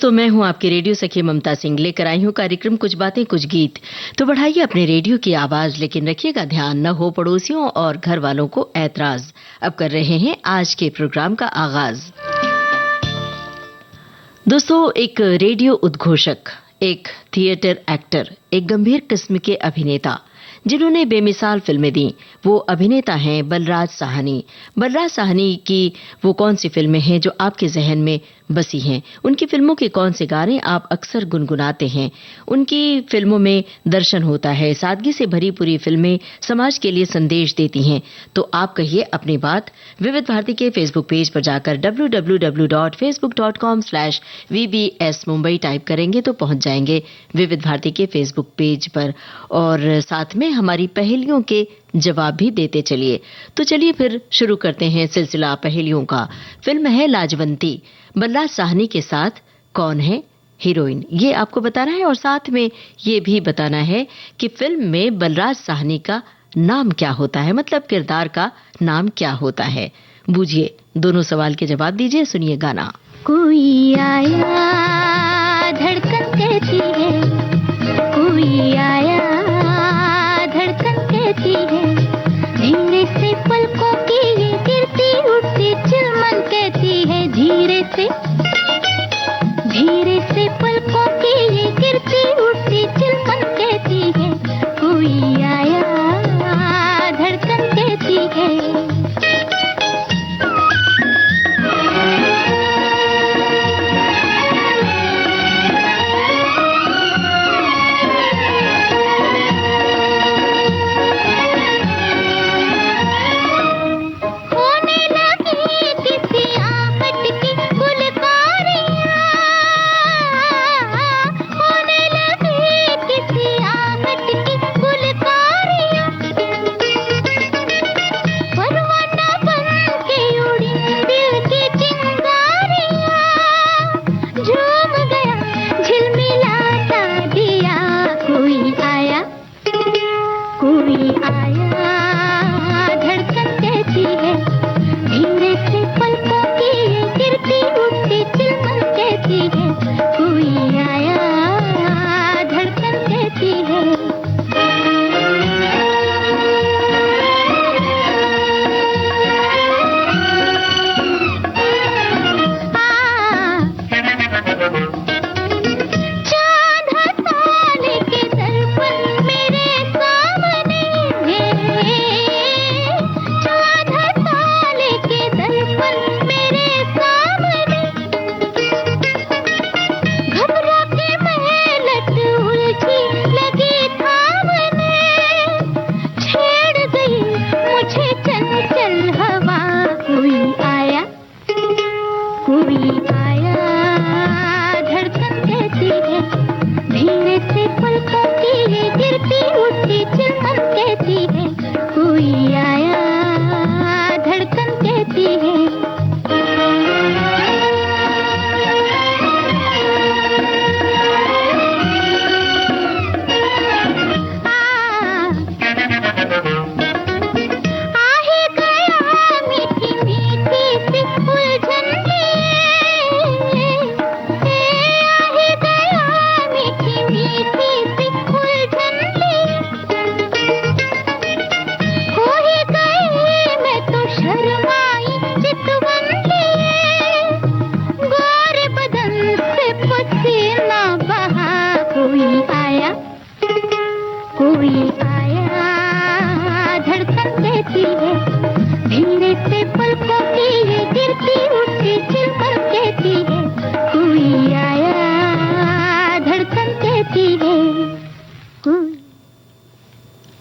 दोस्तों, मैं हूं आपकी रेडियो सखी ममता सिंह, लेकर आई हूं कार्यक्रम कुछ बातें कुछ गीत। तो बढ़ाइए अपने रेडियो की आवाज, लेकिन रखिएगा ध्यान न हो पड़ोसियों और घर वालों को ऐतराज। अब कर रहे हैं आज के प्रोग्राम का आगाज। दोस्तों, एक रेडियो उद्घोषक, एक थिएटर एक्टर, एक गंभीर किस्म के अभिनेता जिन्होंने बेमिसाल फिल्में दी, वो अभिनेता हैं बलराज साहनी। बलराज साहनी की वो कौन सी फिल्में हैं जो आपके जहन में बसी हैं? उनकी फिल्मों के कौन से गाने आप अक्सर गुनगुनाते हैं? उनकी फिल्मों में दर्शन होता है, सादगी से भरी पूरी फिल्में समाज के लिए संदेश देती हैं। तो आप कहिए अपनी बात विविध भारती के फेसबुक पेज पर जाकर www.facebook.com/vbs मुंबई टाइप करेंगे तो पहुंच जाएंगे विविध भारती के फेसबुक पेज पर, और साथ में हमारी पहेलियों के जवाब भी देते चलिए। तो चलिए फिर शुरू करते हैं सिलसिला पहेलियों का। फिल्म है लाजवंती। बलराज साहनी के साथ कौन है हीरोइन, ये आपको बताना है, और साथ में ये भी बताना है कि फिल्म में बलराज साहनी का नाम क्या होता है, मतलब किरदार का नाम क्या होता है। बूझिए, दोनों सवाल के जवाब दीजिए। सुनिए गाना। कोई आया धड़कन कहती है, कोई आया धड़कन कहती है, धीरे से पलकों की ये गिरती उठती चिलमन कहती है, धीरे से पलकों की ये गिरती उठती चिलमन कहती है, कोई आया धड़कन कहती है।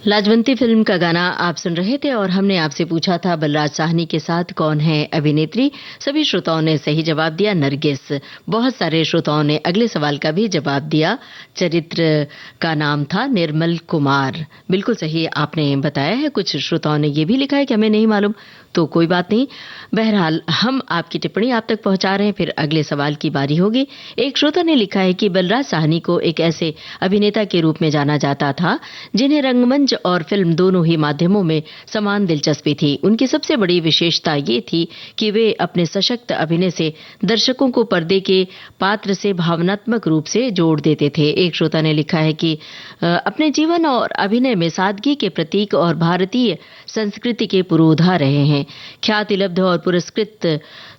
लाजवंती फिल्म का गाना आप सुन रहे थे, और हमने आपसे पूछा था बलराज साहनी के साथ कौन है अभिनेत्री। सभी श्रोताओं ने सही जवाब दिया, नरगिस। बहुत सारे श्रोताओं ने अगले सवाल का भी जवाब दिया। चरित्र का नाम था निर्मल कुमार। बिल्कुल सही आपने बताया है। कुछ श्रोताओं ने ये भी लिखा है कि हमें नहीं मालूम, तो कोई बात नहीं। बहरहाल हम आपकी टिप्पणी आप तक पहुंचा रहे हैं। फिर अगले सवाल की बारी होगी। एक श्रोता ने लिखा है कि बलराज साहनी को एक ऐसे अभिनेता के रूप में जाना जाता था जिन्हें रंगमंच मंच और फिल्म दोनों ही माध्यमों में समान दिलचस्पी थी। उनकी सबसे बड़ी विशेषता ये थी कि वे अपने सशक्त अभिनय से दर्शकों को पर्दे के पात्र से भावनात्मक रूप से जोड़ देते थे। एक श्रोता ने लिखा है कि अपने जीवन और अभिनय में सादगी के प्रतीक और भारतीय संस्कृति के पुरोधा रहे हैं। ख्याति लब्ध और पुरस्कृत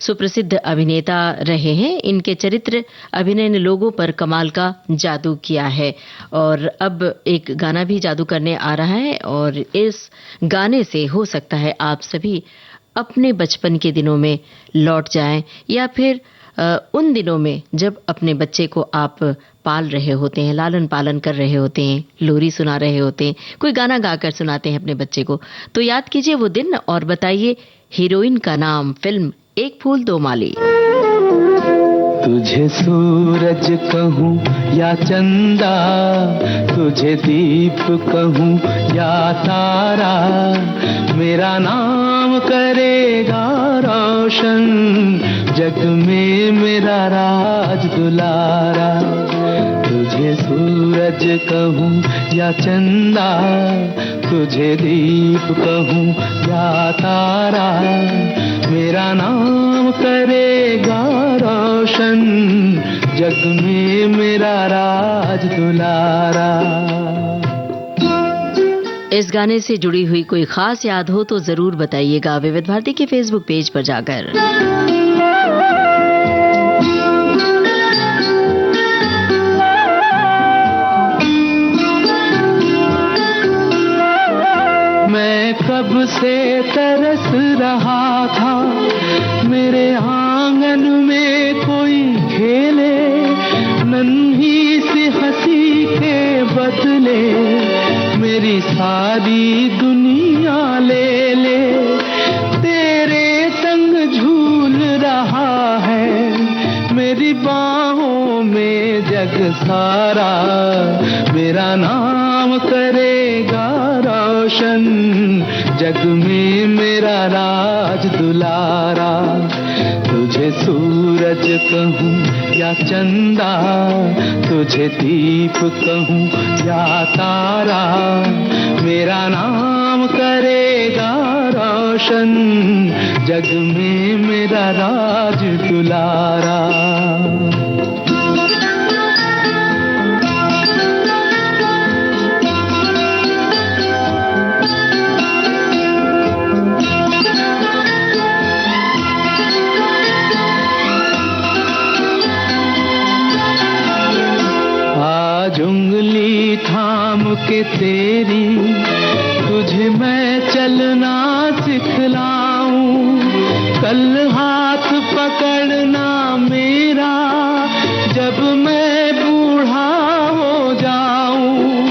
सुप्रसिद्ध अभिनेता रहे हैं। इनके चरित्र अभिनय ने लोगों पर कमाल का जादू किया है। और अब एक गाना भी जादू करने आ रहा है और इस गाने से हो सकता है आप सभी अपने बचपन के दिनों में लौट जाएं या फिर उन दिनों में जब अपने बच्चे को आप पाल रहे होते हैं, लालन पालन कर रहे होते हैं, लोरी सुना रहे होते हैं, कोई गाना गाकर सुनाते हैं अपने बच्चे को, तो याद कीजिए वो दिन और बताइए हीरोइन का नाम, फिल्म एक फूल दो माली। तुझे सूरज कहूँ या चंदा, तुझे दीप कहूँ या तारा, मेरा नाम करेगा रोशन, जग में मेरा राज दुलारा। तुझे सूरज कहूँ या चंदा, तुझे दीप कहूँ या तारा, मेरा नाम करेगा रोशन, जग में मेरा राज दुलारा। इस गाने से जुड़ी हुई कोई खास याद हो तो जरूर बताइएगा विविध भारती के फेसबुक पेज पर जाकर। मैं कब से तरस रहा था, मेरे आंगन में कोई खेले, नन्ही सी हंसी के बदले मेरी सारी दुनिया ले ले। तेरे संग झूल रहा है मेरी बाहों में जग सारा, मेरा नाम करेगा रोशन, जग में मेरा राज दुलारा। तुझे सूरज कहूँ या चंदा, तुझे दीप कहूँ या तारा, मेरा नाम करेगा रोशन, जग में मेरा राज दुलारा। आज उंगली थाम के तेरी, तुझे मैं चलना सिखलाऊं, कल हाथ पकड़ना मेरा, जब मैं बूढ़ा हो जाऊं।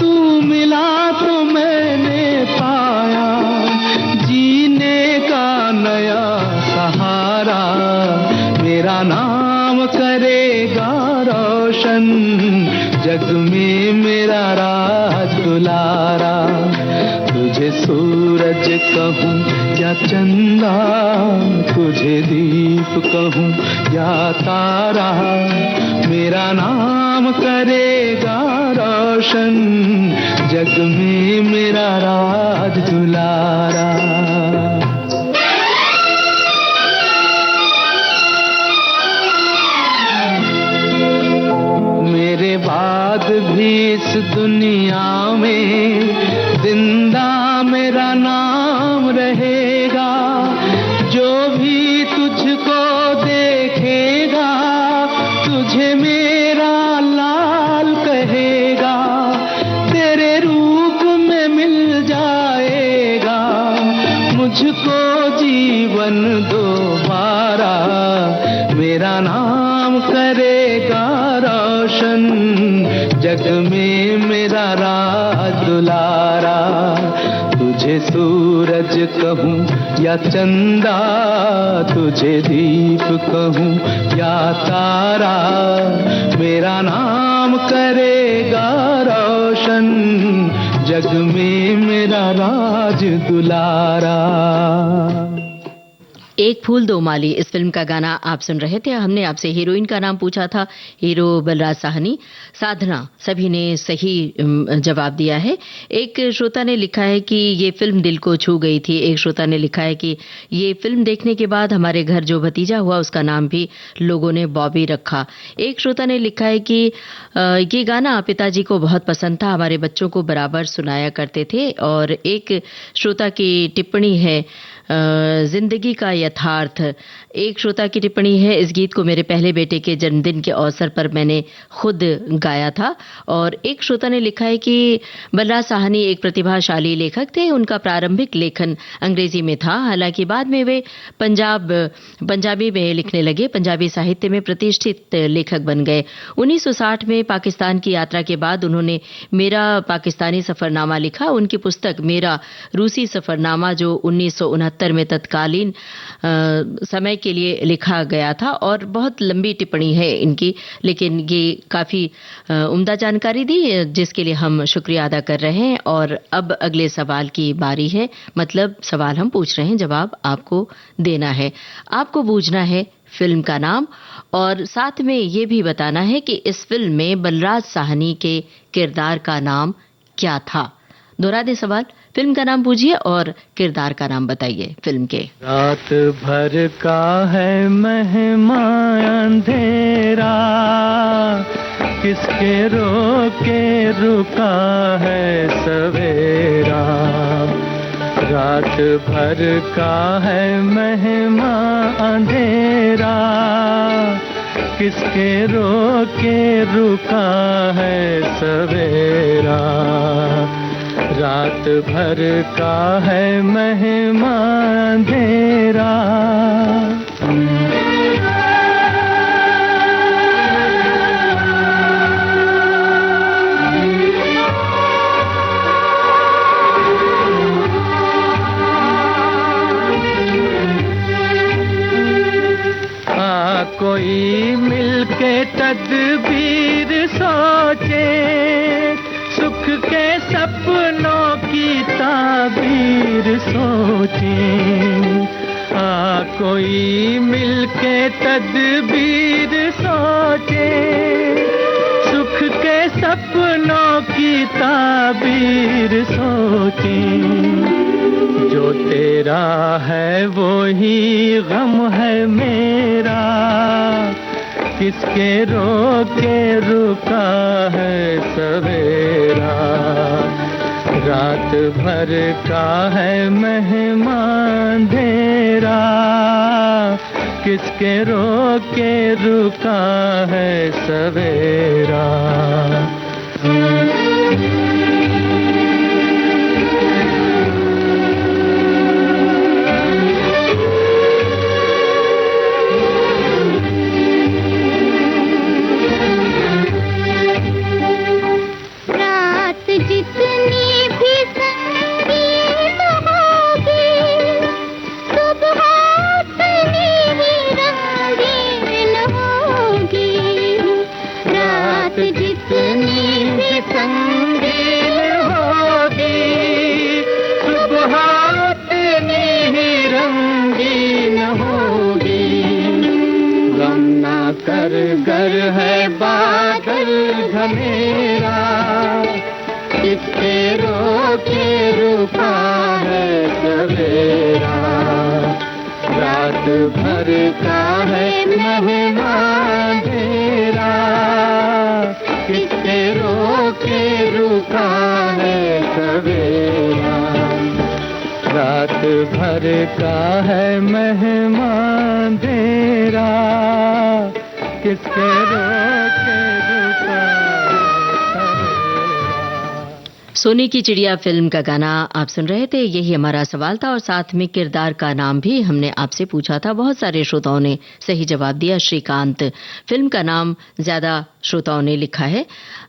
तू मिला तो मैंने पाया जीने का नया सहारा, मेरा नाम करेगा रोशन, जग में मेरा राज दुलारा। तुझे सूरज कहूँ या चंदा, तुझे दीप कहूँ या तारा, मेरा नाम करेगा रोशन, जग में मेरा राज दुलारा। मेरे बाद भी इस दुनिया में जिंदा मेरा नाम रहेगा, जो भी तुझको देखेगा तुझे मेरा लाल कहेगा, तेरे रूप में मिल जाएगा मुझको जीवन दोबारा, मेरा नाम करेगा रोशन, जग में मेरा राज दुलारा। तुझे सूरज कहूँ या चंदा, तुझे दीप कहूँ या तारा, मेरा नाम करेगा रोशन, जग में मेरा राज दुलारा। एक फूल दो माली, इस फिल्म का गाना आप सुन रहे थे। हमने आपसे हीरोइन का नाम पूछा था, हीरो बलराज साहनी, साधना, सभी ने सही जवाब दिया है। एक श्रोता ने लिखा है कि ये फिल्म दिल को छू गई थी। एक श्रोता ने लिखा है कि ये फिल्म देखने के बाद हमारे घर जो भतीजा हुआ उसका नाम भी लोगों ने बॉबी रखा। एक श्रोता ने लिखा है कि ये गाना पिताजी को बहुत पसंद था, हमारे बच्चों को बराबर सुनाया करते थे। और एक श्रोता की टिप्पणी है जिंदगी का यथार्थ। एक श्रोता की टिप्पणी है, इस गीत को मेरे पहले बेटे के जन्मदिन के अवसर पर मैंने खुद गाया था। और एक श्रोता ने लिखा है कि बलराज साहनी एक प्रतिभाशाली लेखक थे, उनका प्रारंभिक लेखन अंग्रेजी में था, हालांकि बाद में वे पंजाबी में लिखने लगे, पंजाबी साहित्य में प्रतिष्ठित लेखक बन गए। 1960 में पाकिस्तान की यात्रा के बाद उन्होंने मेरा पाकिस्तानी सफरनामा लिखा। उनकी पुस्तक मेरा रूसी सफरनामा, जो 1969 में तत्कालीन समय के लिए लिखा गया था, और बहुत लंबी टिप्पणी है इनकी, लेकिन ये काफी उम्दा जानकारी दी, जिसके लिए हम शुक्रिया अदा कर रहे हैं। और अब अगले सवाल की बारी है, मतलब सवाल हम पूछ रहे हैं, जवाब आपको देना है। आपको बूझना है फिल्म का नाम, और साथ में ये भी बताना है कि इस फिल्म में बलराज साहनी के किरदार का नाम क्या था। दोहरा दे सवाल, फिल्म का नाम पूछिए और किरदार का नाम बताइए फिल्म के। रात भर का है मेहमान अंधेरा, किसके रोके रुका है सवेरा। रात भर का है मेहमान अंधेरा, किसके रोके रुका है सवेरा। रात भर का है मेहमान अंधेरा। कोई मिलके तदबीर सोचे, सुख के सपनों की ताबीर सोचे। कोई मिलके तदबीर सोचे, सुख के सपनों की ताबीर सोचे। जो तेरा है वो ही गम है मेरा, किसके रोके रुका है सवेरा। रात भर का है मेहमान अंधेरा, किसके रोके रुका है सवेरा। घर है बादल घनेरा, किसके रोके रुका है सवेरा। रात भर का है मेहमान अंधेरा, किसके रोके रुका है सवेरा। रात भर का है मेहमान अंधेरा, किसके रोके रुका सोने की चिड़िया फिल्म का गाना आप सुन रहे थे। यही हमारा सवाल था और साथ में किरदार का नाम भी हमने आपसे पूछा था। बहुत सारे श्रोताओं ने सही जवाब दिया। श्रीकांत, फिल्म का नाम ज्यादा श्रोताओं ने लिखा है।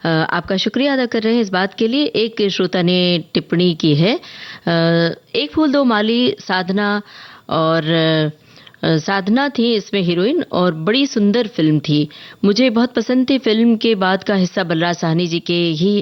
आपका शुक्रिया अदा कर रहे हैं इस बात के लिए। एक श्रोता ने टिप्पणी की है, एक फूल दो माली, साधना और साधना थी इसमें हीरोइन और बड़ी सुंदर फिल्म थी। मुझे बहुत पसंद थी। फिल्म के बाद का हिस्सा बलराज साहनी जी के ही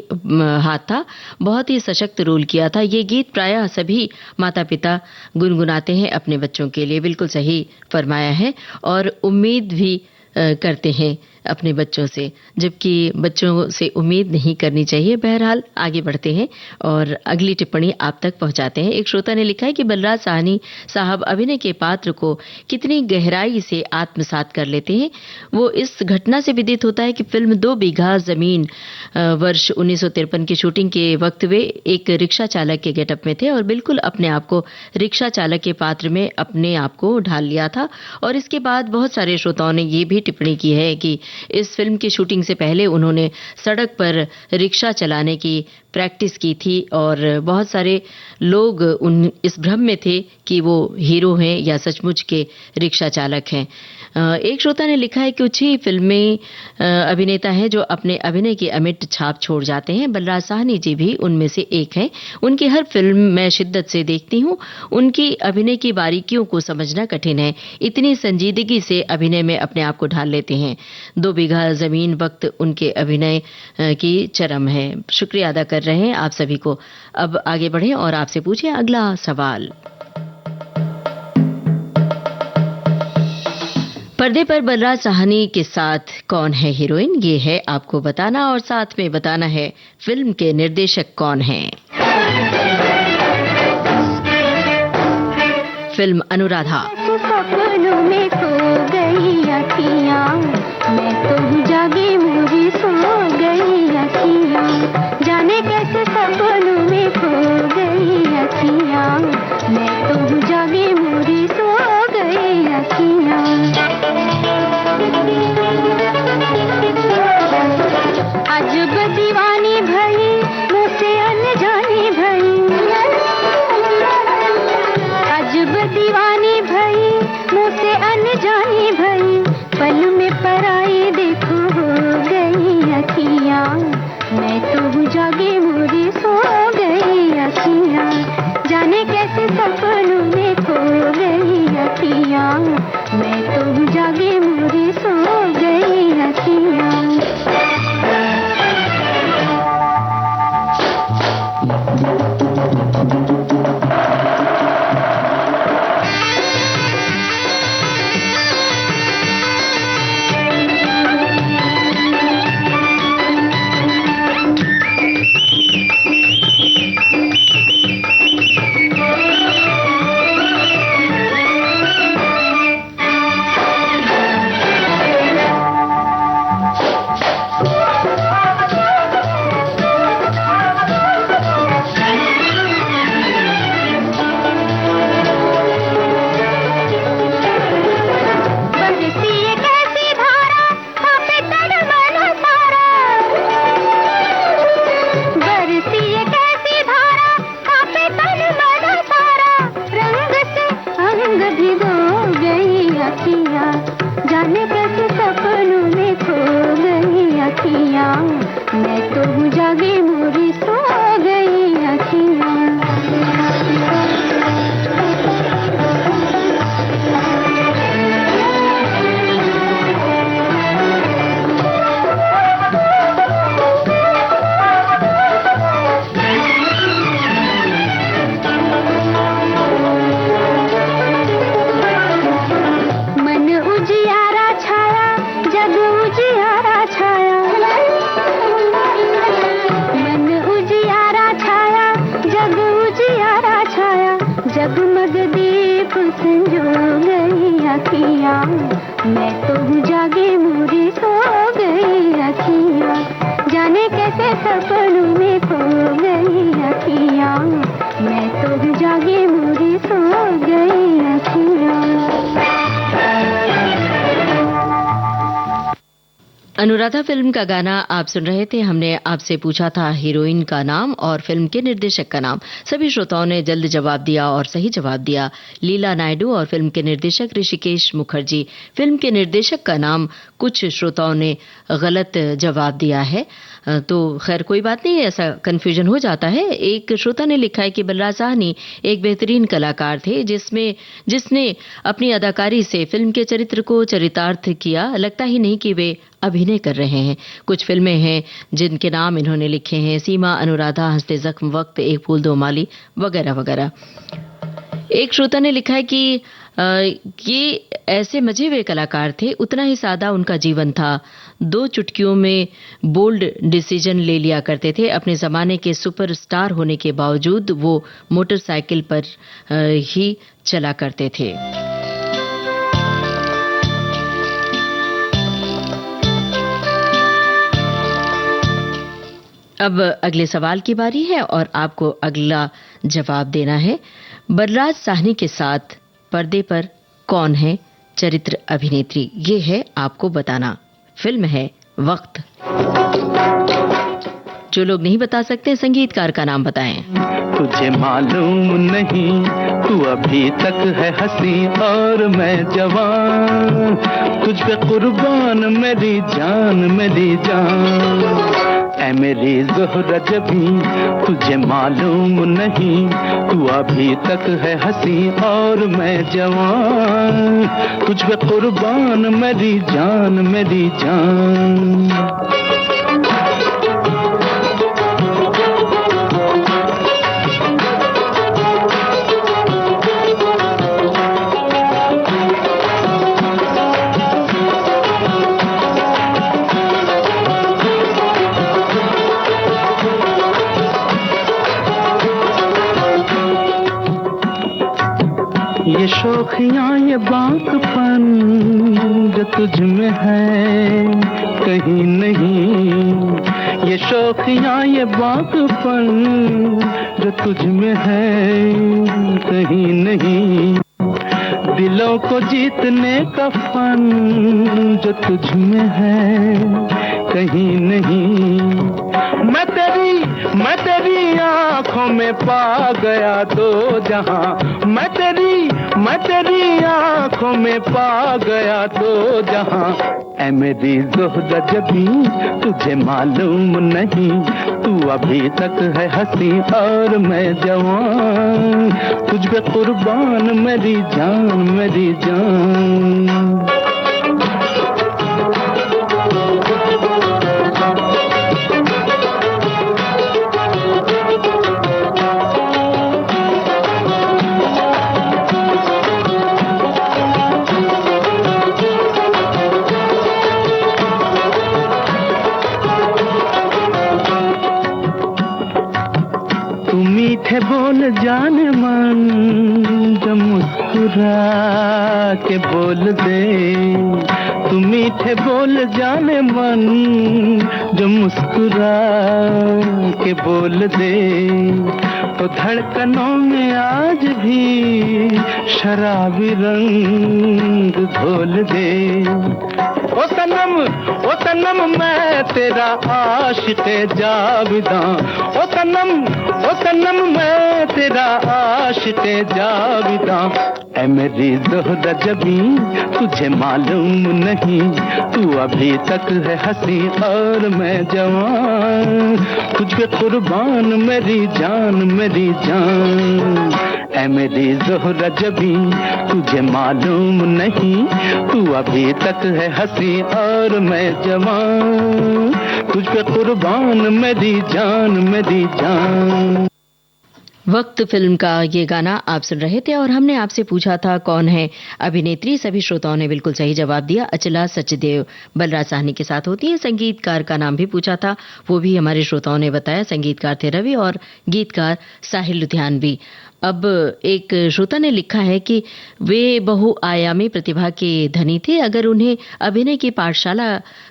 हाथ था। बहुत ही सशक्त रोल किया था। ये गीत प्रायः सभी माता पिता गुनगुनाते हैं अपने बच्चों के लिए। बिल्कुल सही फरमाया है और उम्मीद भी करते हैं अपने बच्चों से, जबकि बच्चों से उम्मीद नहीं करनी चाहिए। बहरहाल आगे बढ़ते हैं और अगली टिप्पणी आप तक पहुंचाते हैं। एक श्रोता ने लिखा है कि बलराज साहनी साहब अभिनय के पात्र को कितनी गहराई से आत्मसात कर लेते हैं। वो इस घटना से विदित होता है कि फिल्म 2 बीघा जमीन वर्ष 1953 की शूटिंग के वक्त वे एक रिक्शा चालक के गेटअप में थे और बिल्कुल अपने आप को रिक्शा चालक के पात्र में अपने आप को ढाल लिया था। और इसके बाद बहुत सारे श्रोताओं ने ये भी टिप्पणी की है कि इस फिल्म की शूटिंग से पहले उन्होंने सड़क पर रिक्शा चलाने की प्रैक्टिस की थी और बहुत सारे लोग इस भ्रम में थे कि वो हीरो हैं या सचमुच के रिक्शा चालक हैं। एक श्रोता ने लिखा है कि कुछ ही फिल्में अभिनेता हैं जो अपने अभिनय की अमिट छाप छोड़ जाते हैं। बलराज साहनी जी भी उनमें से एक हैं। उनकी हर फिल्म मैं शिद्दत से देखती हूँ। उनकी अभिनय की बारीकियों को समझना कठिन है। इतनी संजीदगी से अभिनय में अपने आप को ढाल लेते हैं। 2 बीघा जमीन वक्त उनके अभिनय की चरम है। शुक्रिया अदा कर रहे हैं आप सभी को। अब आगे बढ़ें और आपसे पूछें अगला सवाल। पर्दे पर बलराज साहनी के साथ कौन है हीरोइन, ये है आपको बताना और साथ में बताना है फिल्म के निर्देशक कौन हैं। फिल्म अनुराधा। सपनों में खो गई अखियाँ, मैं तो जागी मुझे सो गई अखियाँ, जाने कैसे सपनों में खो गई अखियाँ, मैं तो जागी मुझे सो गई अखियाँ। अजब दीवानी भई मुझसे अनजानी भई, अजब दीवानी भई मुझसे अनजानी भई, पल में पराई देखो हो गई अखियाँ, मैं तो जागी मुझे सो गई अखियाँ, जाने कैसे सपनों में खो गई अखियाँ, मैं तो जागी मुझे सो गई अखियाँ। अनुराधा फिल्म का गाना आप सुन रहे थे। हमने आपसे पूछा था हीरोइन का नाम और फिल्म के निर्देशक का नाम। सभी श्रोताओं ने जल्द जवाब दिया और सही जवाब दिया, लीला नायडू और फिल्म के निर्देशक ऋषिकेश मुखर्जी। फिल्म के निर्देशक का नाम कुछ श्रोताओं ने गलत जवाब दिया है, तो खैर कोई बात नहीं, ऐसा कंफ्यूजन हो जाता है। एक श्रोता ने लिखा है कि बलराज साहनी एक बेहतरीन कलाकार थे जिसने अपनी अदाकारी से फिल्म के चरित्र को चरितार्थ किया। लगता ही नहीं कि वे अभिनय कर रहे हैं। कुछ फिल्में हैं जिनके नाम इन्होंने लिखे हैं, सीमा, अनुराधा, हंसते जख्म, वक्त, एक फूल दो माली वगैरह वगैरह। एक श्रोता ने लिखा है कि ये ऐसे मजे हुए कलाकार थे, उतना ही सादा उनका जीवन था। 2 चुटकियों में बोल्ड डिसीजन ले लिया करते थे। अपने जमाने के सुपरस्टार होने के बावजूद वो मोटरसाइकिल पर ही चला करते थे। अब अगले सवाल की बारी है और आपको अगला जवाब देना है। बलराज साहनी के साथ पर्दे पर कौन है चरित्र अभिनेत्री, ये है आपको बताना। फिल्म है वक्त। जो लोग नहीं बता सकते, संगीतकार का नाम बताएं। तुझे मालूम नहीं, तू अभी तक है हंसी और मैं जवान, तुझ पे कुर्बान मेरी जान मेरी जान। ऐ मेरी ज़ोहरा जबी, तुझे मालूम नहीं, तू अभी तक है हंसी और मैं जवान, तुझ पे कुर्बान मेरी जान मेरी जान। ये शौखियाँ ये बांकपन जो तुझ में है कहीं नहीं, ये शौखियाँ ये बांकपन जो तुझ में है कहीं नहीं, दिलों को जीतने का फन जो तुझ में है कहीं नहीं। मैं तेरी आँखों में पा गया दो जहां, मैं तेरी आँखों में पा गया दो जहां। ऐ मेरी ज़ोहरा जबी, तुझे मालूम नहीं, तू अभी तक है हंसी और मैं जवान, तुझ पे कुर्बान मेरी जान मेरी जान। मीठे बोल जाने मन जो मुस्कुरा के बोल दे, तू मीठे बोल जाने मन जो मुस्कुरा के बोल दे, तो धड़कनों में आज भी शराबी रंग घोल दे। ओ सनम मैं तेरा आशिक़े जाविदां, ओ सनम मैं तेरा आशिक़े जाविदां। ऐ मेरी ज़ोहरा जबी, तुझे मालूम नहीं, तू अभी तक है हंसी और मैं जवान, तुझ पे कुर्बान मेरी जान मेरी जान। ऐ मेरी ज़ोहरा जबी, तुझे मालूम नहीं, तू अभी तक है हंसी और मैं जवान, तुझ पे कुर्बान मेरी जान मेरी जान। वक्त फिल्म का ये गाना आप सुन रहे थे और हमने आपसे पूछा था कौन है अभिनेत्री। सभी श्रोताओं ने बिल्कुल सही जवाब दिया। अचला सचदेव बलराज साहनी के साथ होती है। संगीतकार का नाम भी पूछा था, वो भी हमारे श्रोताओं ने बताया। संगीतकार थे रवि और गीतकार साहिल लुधियानवी। अब एक श्रोता ने लिखा है कि वे बहुआयामी प्रतिभा के धनी थे। अगर उन्हें अभिनय की पाठशाला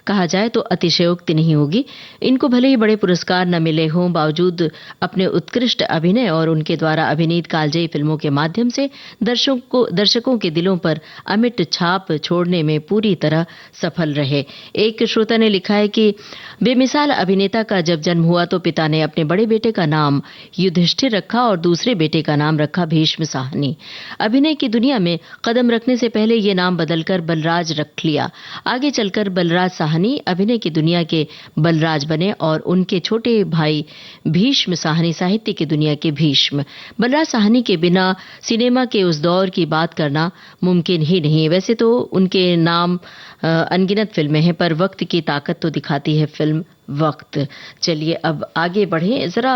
कहा जाए तो अतिशयोक्ति नहीं होगी। इनको भले ही बड़े पुरस्कार न मिले हों, बावजूद अपने उत्कृष्ट अभिनय और उनके द्वारा अभिनीत कालजयी फिल्मों के माध्यम से दर्शकों के दिलों पर अमिट छाप छोड़ने में पूरी तरह सफल रहे। एक श्रोता ने लिखा है कि बेमिसाल अभिनेता का जब जन्म हुआ तो पिता ने अपने बड़े बेटे का नाम युधिष्ठिर रखा और दूसरे बेटे का नाम रखा भीष्म साहनी। अभिनय की दुनिया में कदम रखने से पहले ये नाम बदलकर बलराज रख लिया। आगे चलकर बलराज साहनी अभिनय की दुनिया के बलराज बने और उनके छोटे भाई भीष्म साहनी साहित्य की दुनिया के भीष्म। बलराज साहनी के बिना सिनेमा के उस दौर की बात करना मुमकिन ही नहीं। वैसे तो उनके नाम अनगिनत फिल्में हैं, पर वक्त की ताकत तो दिखाती है फिल्म वक्त। चलिए अब आगे बढ़ें। जरा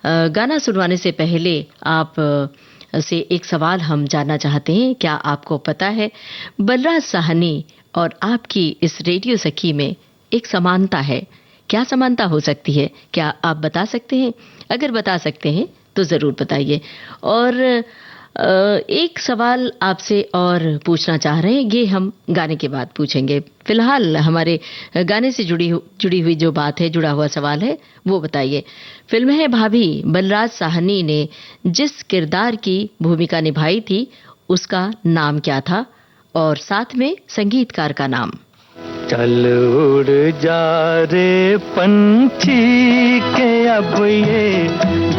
गाना सुनवाने से पहले आप से एक सवाल हम जानना चाहते हैं। क्या आपको पता है बलराज साहनी और आपकी इस रेडियो सखी में एक समानता है? क्या समानता हो सकती है? क्या आप बता सकते हैं? अगर बता सकते हैं तो जरूर बताइए। और एक सवाल आपसे और पूछना चाह रहे हैं, ये हम गाने के बाद पूछेंगे। फिलहाल हमारे गाने से जुड़ी हुई जो बात है, जुड़ा हुआ सवाल है, वो बताइए। फिल्म है भाभी, बलराज साहनी ने जिस किरदार की भूमिका निभाई थी उसका नाम क्या था? और साथ में संगीतकार का नाम। चल उड़ जा रे पंछी के अब ये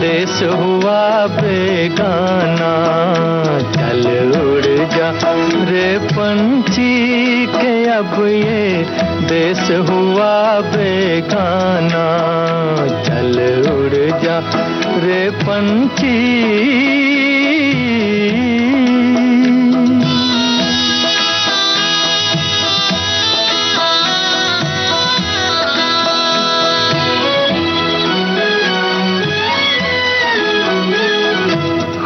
देश हुआ बेगाना। चल उड़ जा रे पंछी के अब ये देश हुआ बेगाना। चल उड़ जा रे पंछी।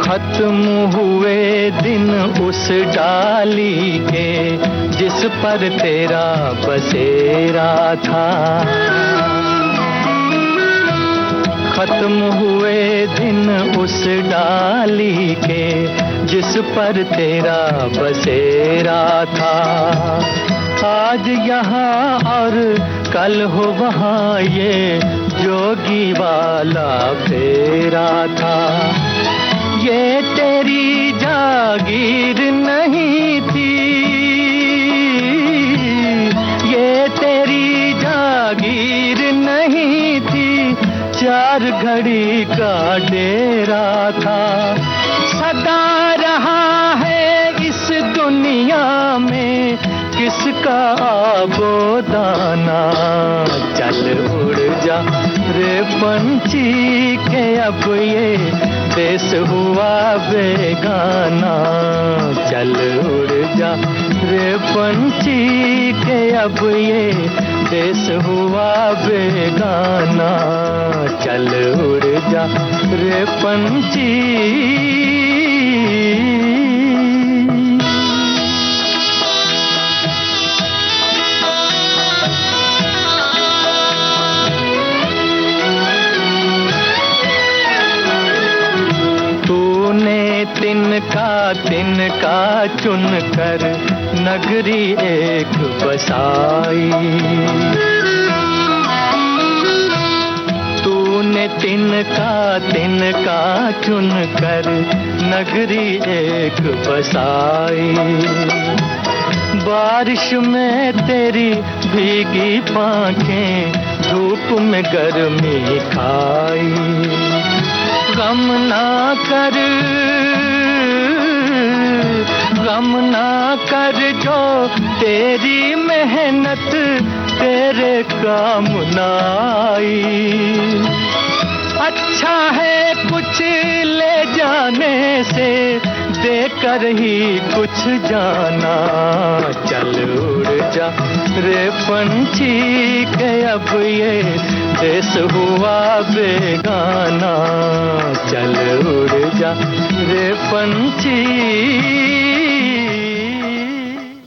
खत्म हुए दिन उस डाली के जिस पर तेरा बसेरा था। खत्म हुए दिन उस डाली के जिस पर तेरा बसेरा था। आज यहाँ और कल हो वहाँ ये जोगी वाला फेरा था। ये तेरी जागीर नहीं थी, ये तेरी जागीर नहीं थी, चार घड़ी का डेरा था। सदा रहा है इस दुनिया में किसका आबोदाना। चल उड़ जा रे पंछी के अब ये देश हुआ बेगाना। चल उड़ जा रे पंछी के अब ये देश हुआ बेगाना। चल उड़ जा रे पंछी। तिनका चुन कर नगरी एक बसाई। तूने तिनका चुन कर नगरी एक बसाई। बारिश में तेरी भीगी पांखें धूप में गर्मी खाई। गम ना कर जो तेरी मेहनत तेरे काम न आई। अच्छा है कुछ ले जाने से देकर ही कुछ जाना। चल उड़ जा रे पंछी के अब ये देश हुआ बेगाना। चल उड़ जा रे पंछी।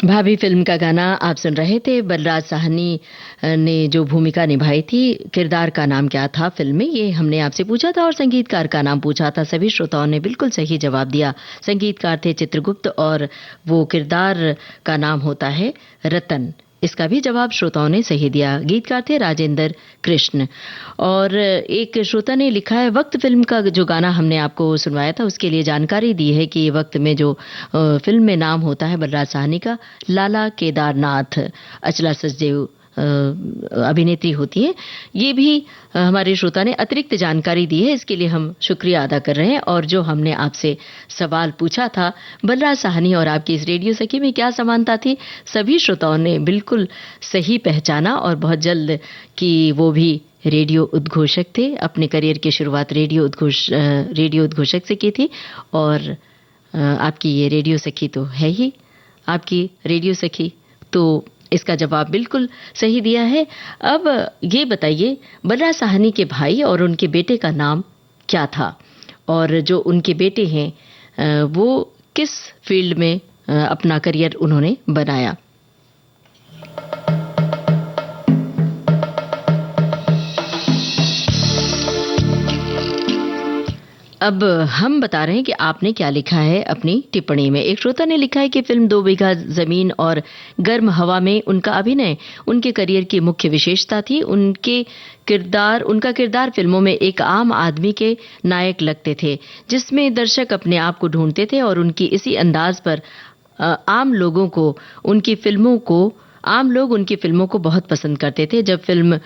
भाभी फिल्म का गाना आप सुन रहे थे। बलराज साहनी ने जो भूमिका निभाई थी, किरदार का नाम क्या था फिल्म में, ये हमने आपसे पूछा था और संगीतकार का नाम पूछा था। सभी श्रोताओं ने बिल्कुल सही जवाब दिया। संगीतकार थे चित्रगुप्त और वो किरदार का नाम होता है रतन। इसका भी जवाब श्रोताओं ने सही दिया। गीतकार थे राजेंद्र कृष्ण। और एक श्रोता ने लिखा है, वक्त फिल्म का जो गाना हमने आपको सुनवाया था उसके लिए जानकारी दी है कि वक्त में जो फिल्म में नाम होता है बलराज साहनी का, लाला केदारनाथ, अचला सचदेव अभिनेत्री होती है। ये भी हमारे श्रोता ने अतिरिक्त जानकारी दी है, इसके लिए हम शुक्रिया अदा कर रहे हैं। और जो हमने आपसे सवाल पूछा था, बलराज साहनी और आपकी इस रेडियो सखी में क्या समानता थी, सभी श्रोताओं ने बिल्कुल सही पहचाना और बहुत जल्द कि वो भी रेडियो उद्घोषक थे। अपने करियर की शुरुआत रेडियो उद्घोषक से की थी और आपकी ये रेडियो सखी तो है ही आपकी रेडियो सखी, तो इसका जवाब बिल्कुल सही दिया है। अब ये बताइए, बलराज साहनी के भाई और उनके बेटे का नाम क्या था, और जो उनके बेटे हैं वो किस फील्ड में अपना करियर उन्होंने बनाया। अब हम बता रहे हैं कि आपने क्या लिखा है अपनी टिप्पणी में। एक श्रोता ने लिखा है कि फिल्म 2 बीघा जमीन और गर्म हवा में उनका अभिनय उनके करियर की मुख्य विशेषता थी। उनका किरदार फिल्मों में एक आम आदमी के नायक लगते थे, जिसमें दर्शक अपने आप को ढूंढते थे और उनकी इसी अंदाज पर आम लोग उनकी फिल्मों को बहुत पसंद करते थे। जब फिल्म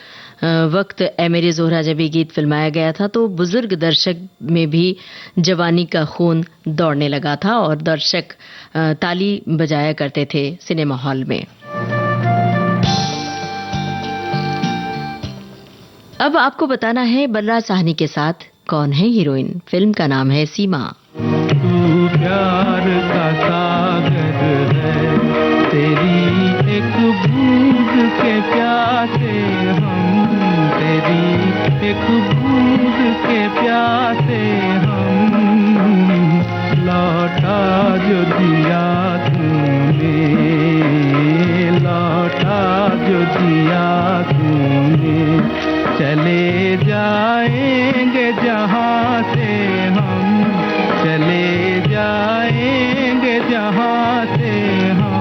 वक्त ए मेरे ज़ोहरा जबी गीत फिल्माया गया था तो बुजुर्ग दर्शक में भी जवानी का खून दौड़ने लगा था और दर्शक ताली बजाया करते थे सिनेमा हॉल में। अब आपको बताना है बलराज साहनी के साथ कौन है हीरोइन। फिल्म का नाम है सीमा। तू प्यार का सागर है, तेरी एक बूंद के प्यासे हम, तेरी एक बूंद के प्यासे हम, लौटा जो दिया तूने, लौटा जो दिया तूने, चले जाएंगे जहां से हम, चले जाएंगे जहां से हम।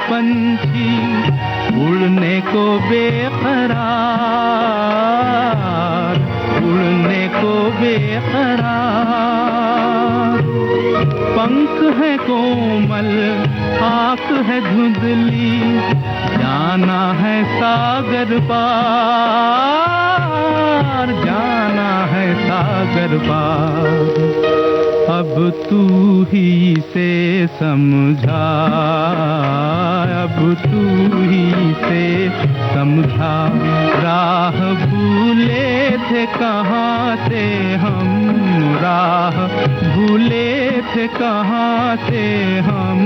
पंछी उड़ने को बेकरार, उड़ने को बेकरार, पंख है कोमल, आँख है धुंधली, जाना है सागर पार, जाना है सागर पार। अब तू ही से समझा, अब तू ही से समझा, राह भूले थे कहाँ से हम, राह भूले थे कहाँ से हम।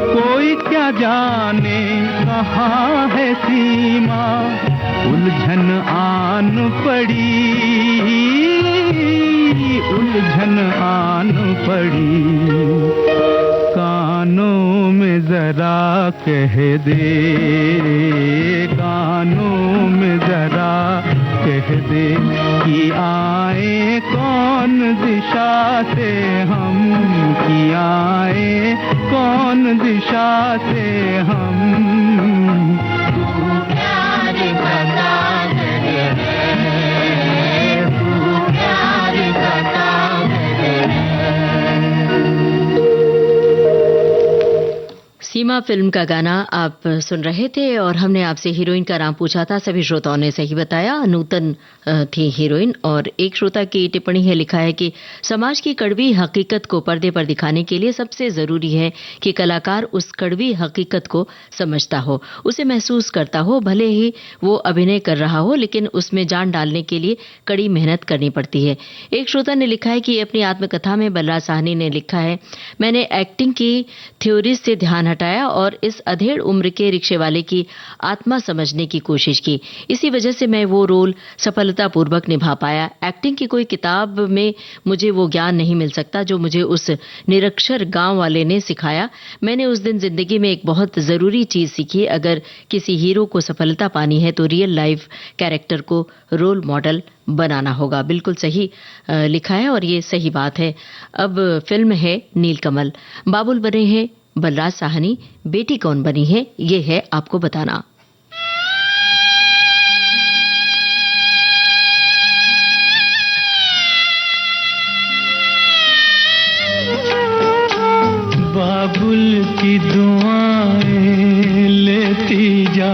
कोई क्या जाने कहाँ है सीमा, उलझन आन पड़ी, उलझन आन पड़ी। कानों में जरा कह दे, कानों में जरा कह दे कि आए कौन दिशा से हम, कि आए कौन दिशा से हम। तू प्यार का सागर है, तू प्यार का सागर है। सीमा फिल्म का गाना आप सुन रहे थे और हमने आपसे हीरोइन का नाम पूछा था। सभी श्रोताओं ने सही बताया, नूतन थी हीरोइन। और एक श्रोता की टिप्पणी है, लिखा है कि समाज की कड़वी हकीकत को पर्दे पर दिखाने के लिए सबसे जरूरी है कि कलाकार उस कड़वी हकीकत को समझता हो, उसे महसूस करता हो। भले ही वो अभिनय कर रहा हो, लेकिन उसमें जान डालने के लिए कड़ी मेहनत करनी पड़ती है। एक श्रोता ने लिखा है कि अपनी आत्मकथा में बलराज साहनी ने लिखा है, मैंने एक्टिंग की थ्योरीज से ध्यान हटाया और इस अधेड़ उम्र के रिक्शे वाले की आत्मा समझने की कोशिश की। इसी वजह से मैं वो रोल सफलतापूर्वक निभा पाया। एक्टिंग की कोई किताब में मुझे वो ज्ञान नहीं मिल सकता जो मुझे उस निरक्षर गांव वाले ने सिखाया। मैंने उस दिन जिंदगी में एक बहुत जरूरी चीज सीखी, अगर किसी हीरो को सफलता पानी है तो रियल लाइफ कैरेक्टर को रोल मॉडल बनाना होगा। बिल्कुल सही लिखा है और ये सही बात है। अब फिल्म है नीलकमल। बाबुल बने हैं बलराज साहनी, बेटी कौन बनी है ये है आपको बताना। बाबुल की दुआएं लेती जा,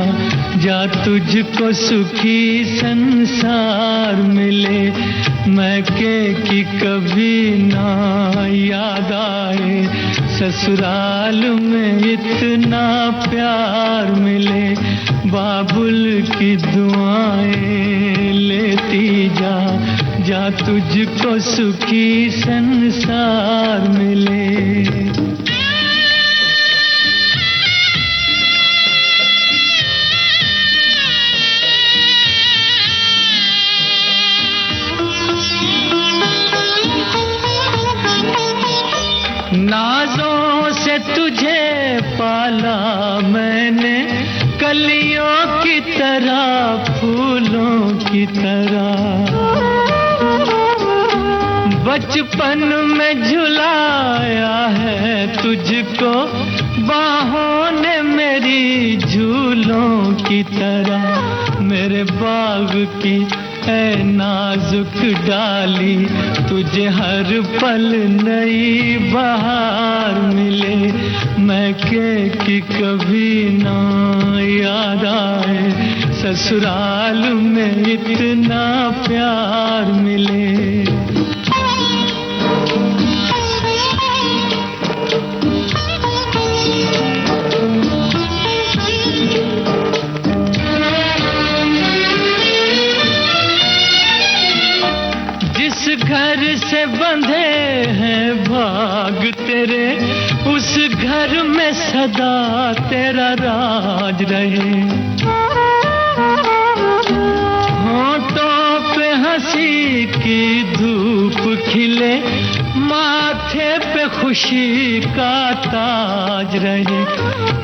जा तुझको सुखी संसार मिले। मैके की कभी ना याद आए, ससुराल में इतना प्यार मिले। बाबुल की दुआएं लेती जा, जा तुझको सुखी संसार मिले। नाजों से तुझे पाला मैंने, कलियों की तरह फूलों की तरह। बचपन में झुलाया है तुझको बाहों ने मेरी झूलों की तरह। मेरे बाग की है नाजुक डाली, तुझे हर पल नई बहार मिले। मैके की कभी ना याद आए, ससुराल में इतना प्यार मिले। घर से बंधे हैं भाग तेरे, उस घर में सदा तेरा राज रहे। होठों पे हंसी की धूप खिले, माथे पे खुशी का ताज रहे।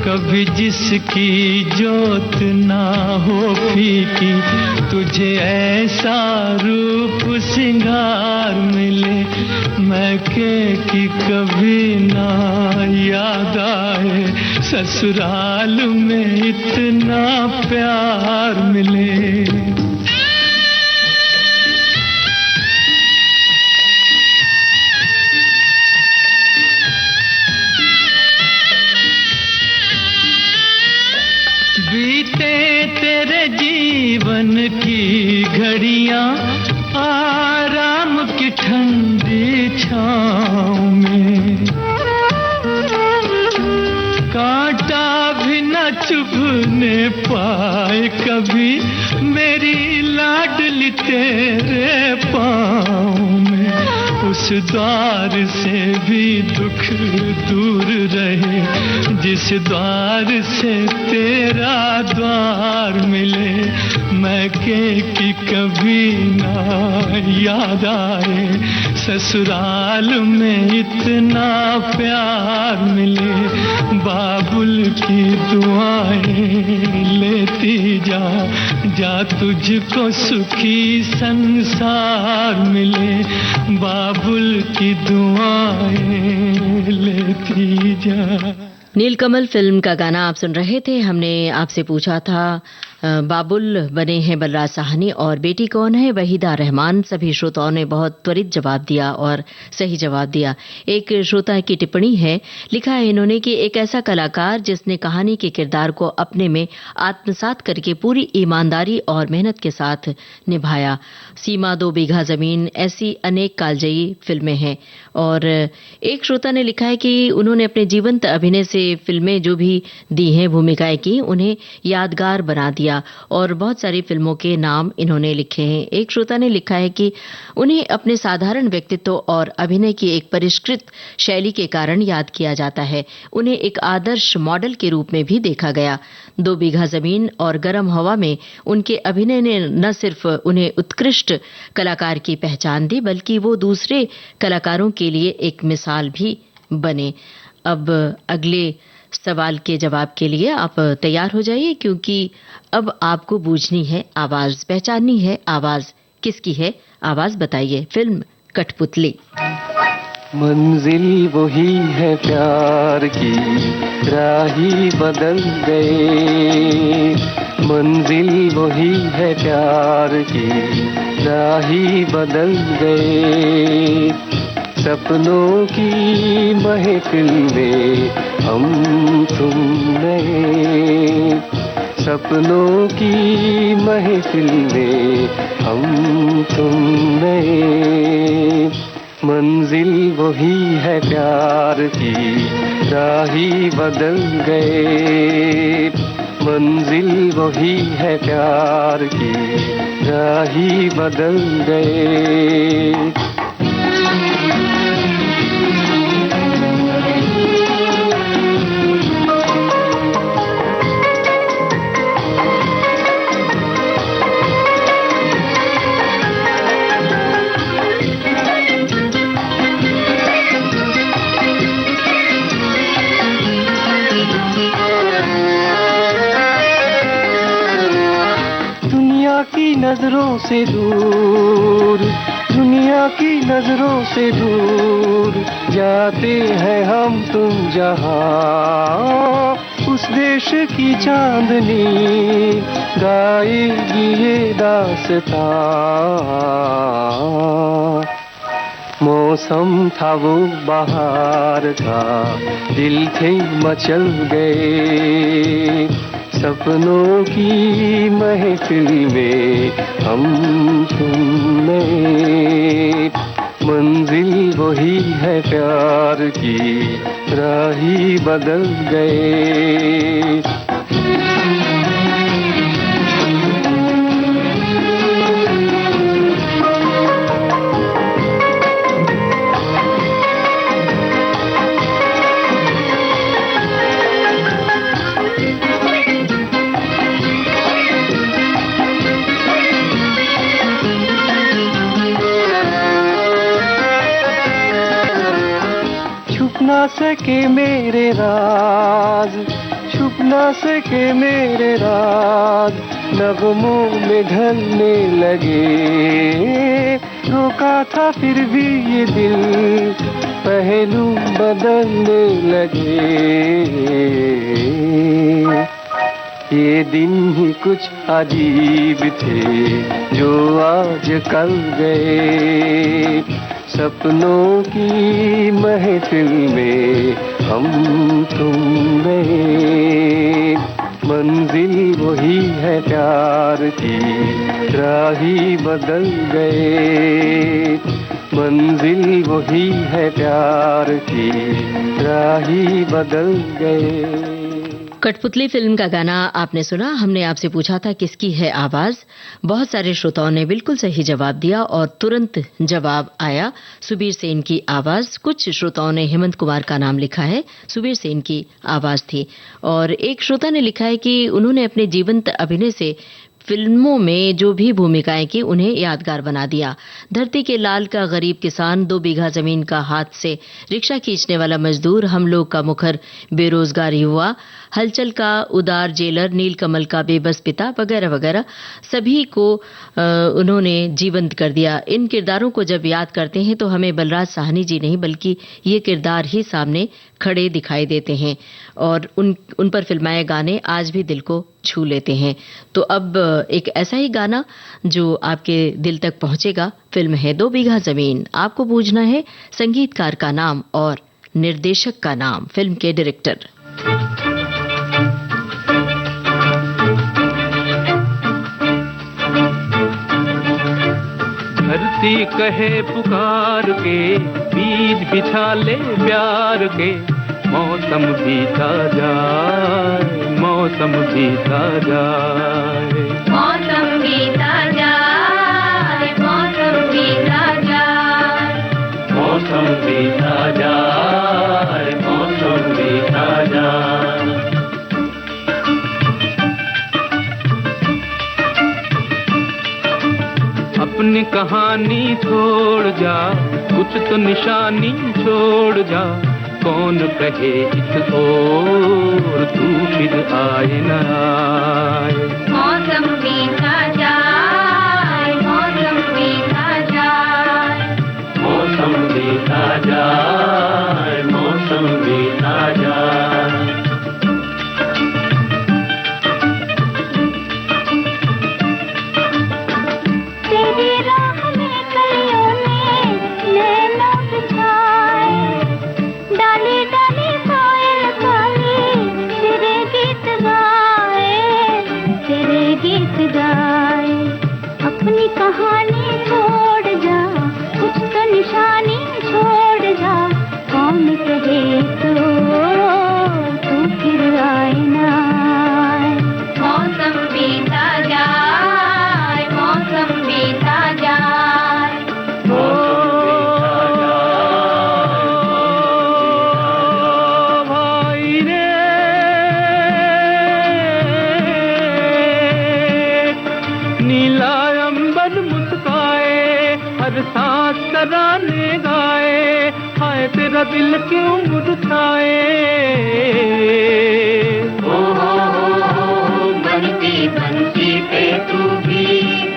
कभी जिसकी जोत ना हो फीकी, तुझे ऐसा रूप सिंगार मिले। मैके की कभी ना याद आए, ससुराल में इतना प्यार मिले। बीते तेरे जीवन की घड़ियां आराम की ठंडी छाँव में, कांटा भी न चुभने पाए कभी मेरी लाडली तेरे पाँव में। उस द्वार से भी दुख दूर रहे, जिस द्वार से तेरा द्वार मिले। मैके की कभी ना याद आए, ससुराल में इतना प्यार मिले। बाबुल की दुआएं लेती जा, जा तुझको सुखी संसार मिले, बाबुल की दुआएं लेती जा। नीलकमल फिल्म का गाना आप सुन रहे थे। हमने आपसे पूछा था बाबुल बने हैं बलराज साहनी और बेटी कौन है, वहीदा रहमान। सभी श्रोताओं ने बहुत त्वरित जवाब दिया और सही जवाब दिया। एक श्रोता की टिप्पणी है, लिखा है इन्होंने कि एक ऐसा कलाकार जिसने कहानी के किरदार को अपने में आत्मसात करके पूरी ईमानदारी और मेहनत के साथ निभाया। सीमा, 2 बीघा जमीन, ऐसी अनेक कालजयी फिल्में हैं। और एक श्रोता ने लिखा है कि उन्होंने अपने जीवंत अभिनय से फिल्में जो भी दी हैं, भूमिकाएं की, उन्हें यादगार बना दिया। और बहुत सारी फिल्मों के नाम इन्होंने लिखे हैं। एक श्रोता ने लिखा है कि उन्हें अपने साधारण व्यक्तित्व और अभिनय की एक परिष्कृत शैली के कारण याद किया जाता है। उन्हें एक आदर्श मॉडल के रूप में भी देखा गया। 2 बीघा जमीन और गर्म हवा में उनके अभिनय ने न सिर्फ उन्हें उत्कृष्ट कलाकार की पहचान दी, बल्कि वो दूसरे कलाकारों के लिए एक मिसाल भी बने। अब अगले सवाल के जवाब के लिए आप तैयार हो जाइए, क्योंकि अब आपको बूझनी है आवाज, पहचाननी है आवाज किसकी है। आवाज बताइए। फिल्म कठपुतली। मंजिल वही है प्यार की, राही बदल गए। मंजिल वही है प्यार की, राही बदल गए। सपनों की महफिल में हम तुम नए, सपनों की महफिल में हम तुम नए। मंजिल वही है प्यार की, राही बदल गए। मंजिल वही है प्यार की, राही बदल गए। नजरों से दूर, दुनिया की नजरों से दूर जाते हैं हम तुम जहां। उस देश की चांदनी गाएगी ये दास्तां। मौसम था वो बहार का, दिल थे मचल गए। सपनों की महफिल में हम तुम में। मंजिल वही है प्यार की, राही बदल गए। ना सके मेरे राज, छुप ना सके मेरे राज, नगमों में ढलने लगे। रोका था फिर भी ये दिल, पहलू बदलने लगे। ये दिन ही कुछ अजीब थे जो आज कल गए। सपनों की महफिल में हम तुम गए। मंजिल वही है प्यार की, राही बदल गए। मंजिल वही है प्यार की, राही बदल गए। कठपुतली फिल्म का गाना आपने सुना। हमने आपसे पूछा था किसकी है आवाज। बहुत सारे श्रोताओं ने बिल्कुल सही जवाब दिया और तुरंत जवाब आया, सुबीर सेन की आवाज। कुछ श्रोताओं ने हेमंत कुमार का नाम लिखा है, सुबीर सेन की आवाज थी। और एक श्रोता ने लिखा है कि उन्होंने अपने जीवंत अभिनय से फिल्मों में जो भी भूमिकाएं की उन्हें यादगार बना दिया। धरती के लाल का गरीब किसान, 2 बीघा जमीन का हाथ से रिक्शा खींचने वाला मजदूर, हम लोग का मुखर बेरोजगार युवा, हलचल का उदार जेलर, नीलकमल का बेबस पिता वगैरह वगैरह सभी को उन्होंने जीवंत कर दिया। इन किरदारों को जब याद करते हैं तो हमें बलराज साहनी जी नहीं बल्कि ये किरदार ही सामने खड़े दिखाई देते हैं और उन पर फिल्माए गाने आज भी दिल को छू लेते हैं। तो अब एक ऐसा ही गाना जो आपके दिल तक पहुंचेगा। फिल्म है 2 बीघा जमीन। आपको पूछना है संगीतकार का नाम और निर्देशक का नाम, फिल्म के डायरेक्टर। धरती कहे पुकार के, बीज बिछा ले प्यार के, मौसम बीता जाए, मौसम बीता जाए, मौसम बीता जाए, मौसम बीता जाए, मौसम बीता जाए, मौसम बीता जाए। अपनी कहानी छोड़ जा, कुछ तो निशानी छोड़ जा, कौन कहे इस ओर तू फिर आए न आए। मौसम बीता जाए, मौसम बीता जाए, मौसम बीता जाए, मौसम बीता जाए। तेरी राह में कलियों ने नैना बिछाए, डाली डाली कोयल काली तेरे गीत गाए, तेरे गीत गाए। अपनी कहानी छोड़ जा, कुछ तो निशानी छोड़ जा, कौन कहे तो फिर आए ना आए। मौसम बीता जाए, मौसम बीता जाए, भाई रे नीला अंबर मुस्काए, हर सांस तराने गाए, हाय तेरा दिल क्यों मुरझाए। बनती बनती पे तू भी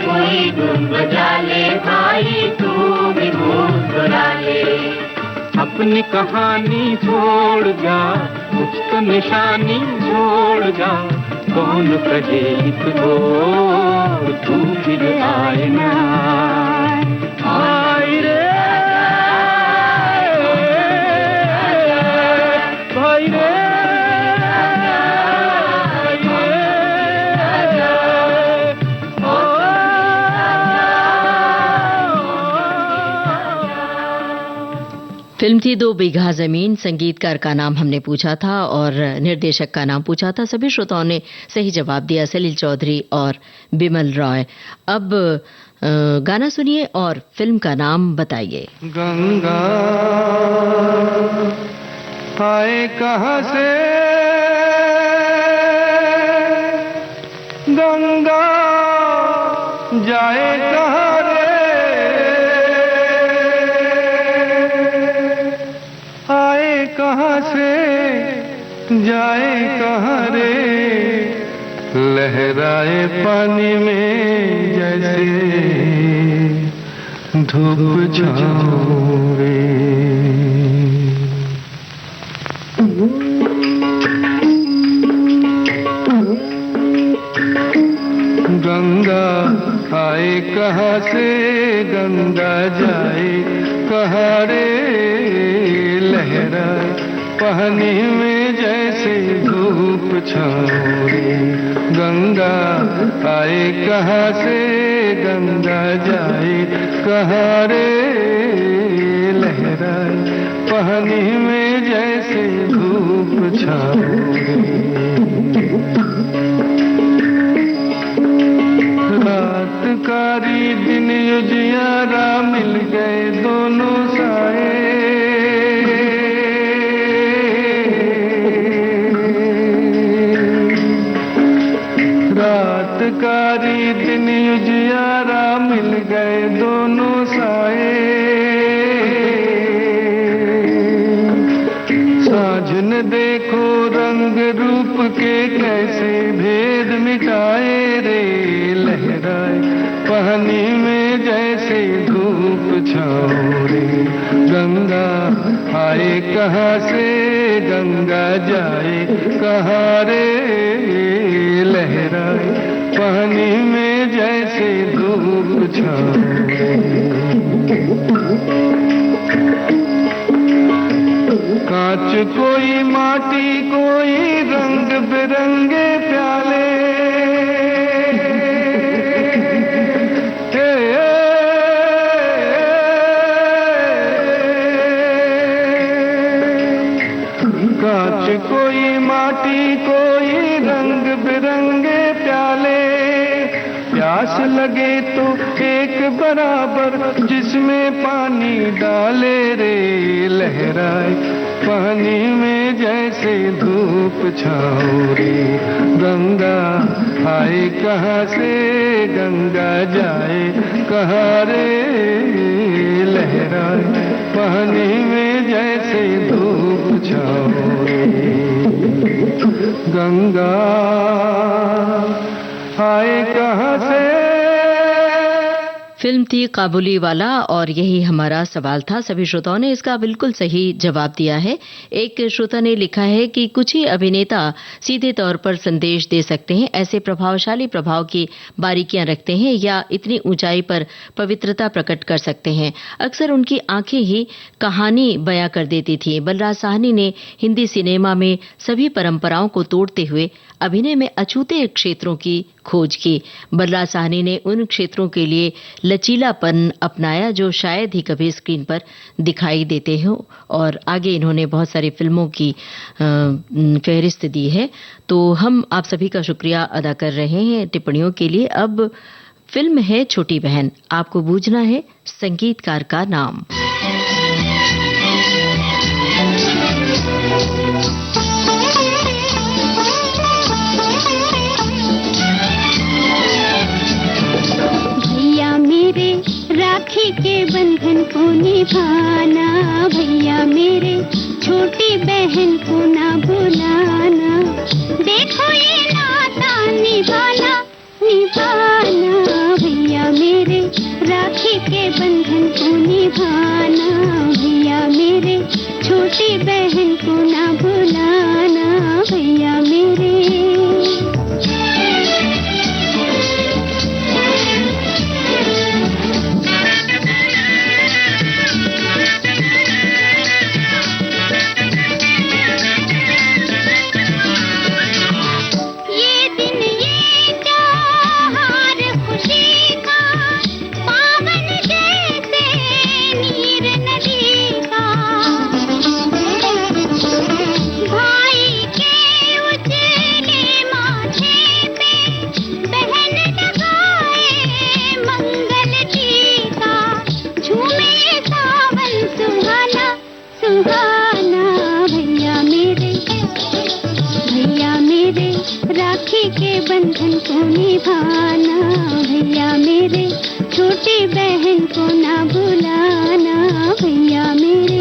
कोई धुन बजा ले भाई, तू भी मुस्कुरा ले। अपनी कहानी छोड़ जा, कुछ तो निशानी छोड़ जा, कौन कहे इस ओर तू फिर आए न आए रे भाई रे। फिल्म थी 2 बीघा जमीन। संगीतकार का नाम हमने पूछा था और निर्देशक का नाम पूछा था। सभी श्रोताओं ने सही जवाब दिया, सलील चौधरी और बिमल रॉय। अब गाना सुनिए और फिल्म का नाम बताइए। गंगा आए कहाँ से, गंगा जाए कहाँ रे, आए कहाँ से जाए कहाँ रे, लहराए पानी में जैसे धूप छाँव रे। गंगा आए कहाँ से, गंगा जाए कहाँ रे, लहराए पानी में जैसे धूप छाँव रे। गंगा आए कहाँ से, गंगा जाए कहाँ रे, लहराए पानी में जैसे धूप छाँव रे। रात कारी दिन उजियारा मिल गए दोनों साए, रात कारी दिन उजियारा मिल गए दोनों साए। साँझ देखो रंग रूप के कैसे भेद मिटाए रे, लहराए पानी में जैसे धूप छाओ रे। गंगा आए कहाँ से, गंगा जाए कहाँ रे, लहराए पानी में जैसे धूप छाओ रे। कांच कोई माटी कोई रंग बिरंगे प्याले, कांच कोई माटी कोई रंग बिरंगे प्याले। प्यास लगे तो एक बराबर जिसमें पानी डाले रे, लहराए पानी में जैसे धूप छाओ रे। गंगा आए कहाँ से, गंगा जाए कहाँ रे, लहराए पानी में जैसे धूप छाओ रे। गंगा आए कहाँ से। फिल्म थी काबुली वाला और यही हमारा सवाल था। सभी श्रोताओं ने इसका बिल्कुल सही जवाब दिया है। एक श्रोता ने लिखा है कि कुछ ही अभिनेता सीधे तौर पर संदेश दे सकते हैं, ऐसे प्रभावशाली प्रभाव की बारीकियां रखते हैं या इतनी ऊंचाई पर पवित्रता प्रकट कर सकते हैं। अक्सर उनकी आंखें ही कहानी बयां कर देती थी। बलराज साहनी ने हिंदी सिनेमा में सभी परंपराओं को तोड़ते हुए अभिनय में अछूते क्षेत्रों की खोज की। बलराज साहनी ने उन क्षेत्रों के लिए लचीलापन अपनाया जो शायद ही कभी स्क्रीन पर दिखाई देते हो। और आगे इन्होंने बहुत सारी फिल्मों की फहरिस्त दी है। तो हम आप सभी का शुक्रिया अदा कर रहे हैं टिप्पणियों के लिए। अब फिल्म है छोटी बहन, आपको बूझना है संगीतकार का नाम। राखी के बंधन को निभाना, भैया मेरे छोटी बहन को ना भुलाना। देखो ये नाता निभाना निभाना, भैया मेरे राखी के बंधन को निभाना। भैया मेरे छोटी बहन को ना भुलाना, भैया मेरे। बंधन को निभाना, भैया मेरे छोटी बहन को ना भुलाना, भैया मेरे।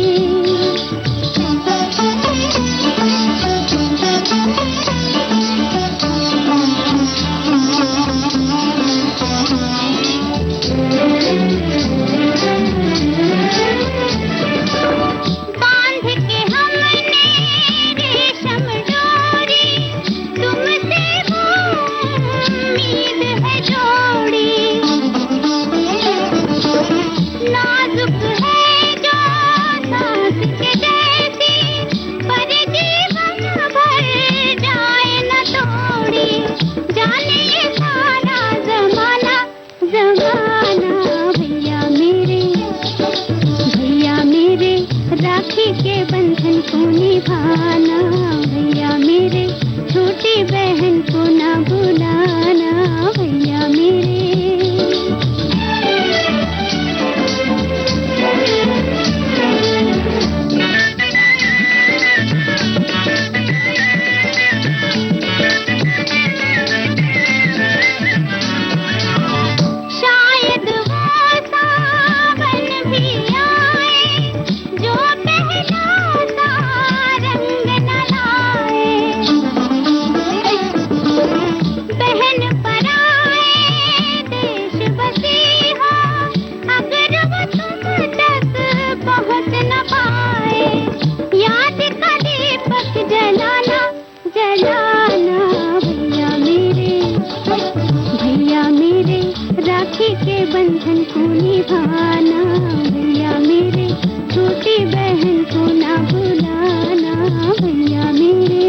राखी के बंधन को निभाना, भैया मेरे छोटी बहन को ना भुलाना, भैया मेरे।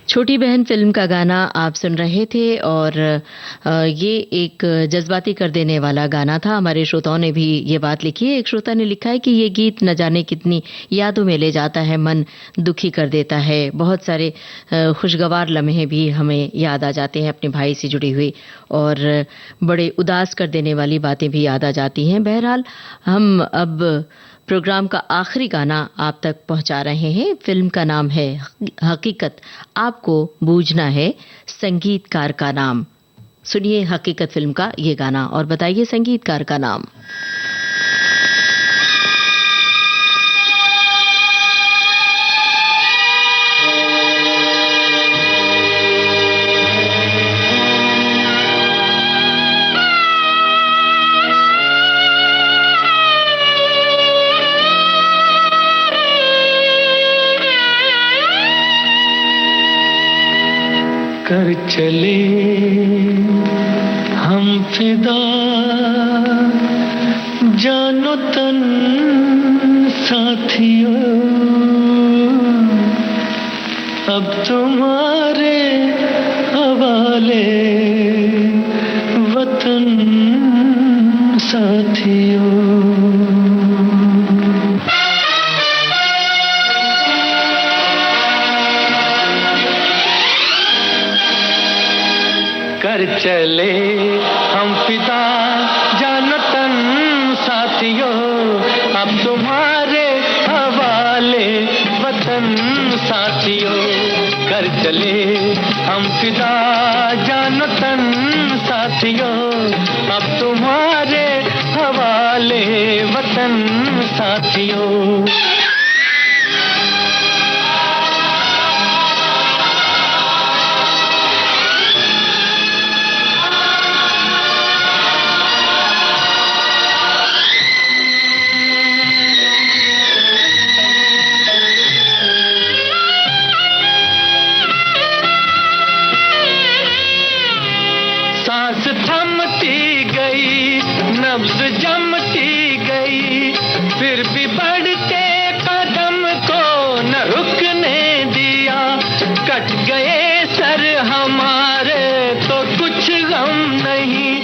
छोटी बहन फिल्म का गाना आप सुन रहे थे और ये एक जज्बाती कर देने वाला गाना था। हमारे श्रोताओं ने भी ये बात लिखी है। एक श्रोता ने लिखा है कि ये गीत न जाने कितनी यादों में ले जाता है, मन दुखी कर देता है। बहुत सारे खुशगवार लम्हे भी हमें याद आ जाते हैं अपने भाई से जुड़ी हुई, और बड़े उदास कर देने वाली बातें भी याद आ जाती हैं। बहरहाल हम अब प्रोग्राम का आखिरी गाना आप तक पहुंचा रहे हैं। फिल्म का नाम है हकीकत, आपको बूझना है संगीतकार का नाम। सुनिए हकीकत फिल्म का ये गाना और बताइए संगीतकार का नाम। कर चले हम फिदा, जानो तन साथियों, अब तुम्हारे हवाले वतन साथियों। कर चले हम फिदा, जानो तन साथियों, अब तुम्हारे हवाले वतन साथियों। कर चले हम फिदा, जानो तन साथियों, अब तुम्हारे हवाले वतन साथियों। सांस थमती गई, नब्ज जमती गई, फिर भी बढ़ते कदम को न रुकने दिया। कट गए सर हमारे तो कुछ गम नहीं,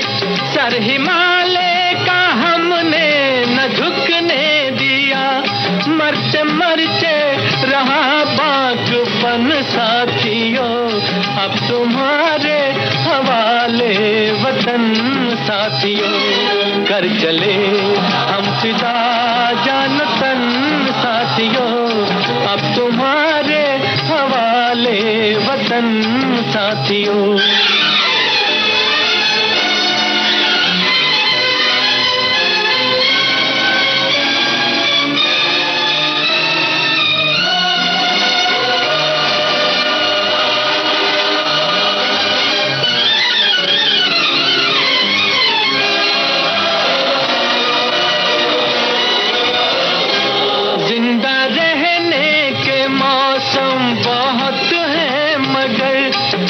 सर हिमालय का हमने न झुकने दिया। मरते मरते रहा बागपन साथियों, अब तुम्हारे हवाले वतन साथियों। कर चले हम फिदा, जानो तन साथियों, अब तुम्हारे हवाले वतन साथियों।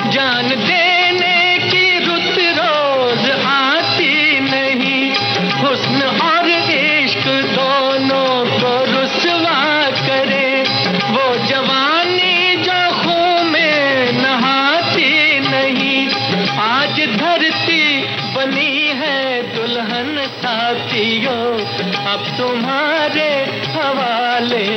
जान देने की रुत रोज आती नहीं, हुस्न और इश्क दोनों को रुसवा करे, वो जवानी जो खून में नहाती नहीं। आज धरती बनी है दुल्हन साथियों, अब तुम्हारे हवाले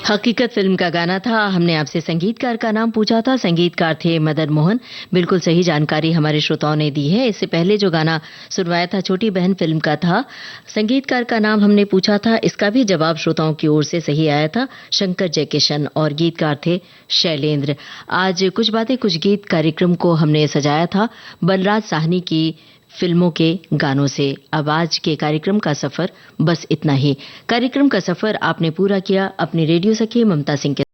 हकीकत फिल्म का गाना था। हमने आपसे संगीतकार का नाम पूछा था, संगीतकार थे मदन मोहन। बिल्कुल सही जानकारी हमारे श्रोताओं ने दी है। इससे पहले जो गाना सुनवाया था छोटी बहन फिल्म का था, संगीतकार का नाम हमने पूछा था, इसका भी जवाब श्रोताओं की ओर से सही आया था, शंकर जयकिशन, और गीतकार थे शैलेंद्र। आज कुछ बातें कुछ गीत कार्यक्रम को हमने सजाया था बलराज साहनी की फिल्मों के गानों से। अब आज के कार्यक्रम का सफर बस इतना ही। कार्यक्रम का सफर आपने पूरा किया अपनी रेडियो सखी ममता सिंह के